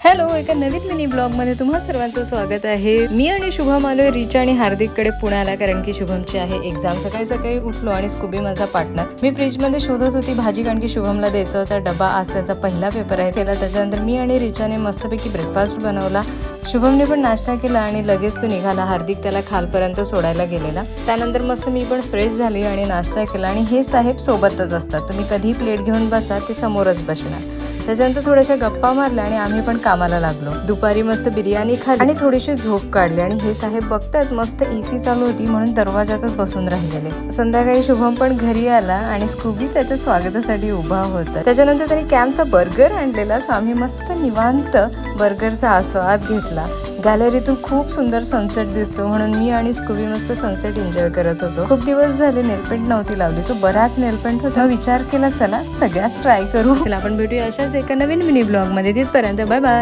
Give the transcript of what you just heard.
Hello, एका नवीन mini blog मध्ये तुम्हा सर्वांचं स्वागत आहे। मी आणि शुभम आलोय रिचा आणि हार्दिक कडे पुण्याला, कारण की शुभमची आहे एक्झाम। सकाळी सकाळी उठलो आणि स्कूबी माझा पार्टनर, मी फ्रीज मध्ये शोधत होती भाजी, कारण की शुभमला द्यायचा होता डबा, आज त्याचा पहिला पेपर आहे। केला त्याच्यानंतर मी आणि रिचाने मस्तपैकी ब्रेकफास्ट बनवला, शुभमने पण नाश्ता केला आणि लगेच तो निघाला। हार्दिक त्याला खालपर्यंत सोडायला गेलेला। त्यानंतर मस्त मी पण फ्रेश झाली आणि नाश्ता केला। आणि हे साहेब सोबतच असतात, तुम्ही कधी प्लेट घेऊन बसा, ते समोरच बसणार। त्याच्यानंतर थोड्याशा गप्पा मारल्या आणि आम्ही पण कामाला लागलो। दुपारी मस्त बिर्याणी खाल्ली आणि थोडीशी झोप काढली। आणि हे साहेब बघतात मस्त एसी चालू होती म्हणून दरवाजातच बसून राहिलेले। संध्याकाळी शुभम पण घरी आला आणि स्कूबी त्याच्या स्वागतासाठी उभा होता। त्याच्यानंतर त्यांनी कॅम्पचा बर्गर आणलेला, सो आम्ही मस्त निवांत बर्गरचा आस्वाद घेतला। गॅलरीतून खूप सुंदर सनसेट दिसतो म्हणून मी आणि स्कूबी मस्त सनसेट एन्जॉय करत होतो। खूप दिवस झाले नेलपेंट नव्हती लावली, सो बराच नेलपेंट होता। विचार केला चला सगळ्याच ट्राय करू। चला आपण भेटूया अशाच एका नवीन मिनी ब्लॉग मध्ये। तिथपर्यंत बाय बाय।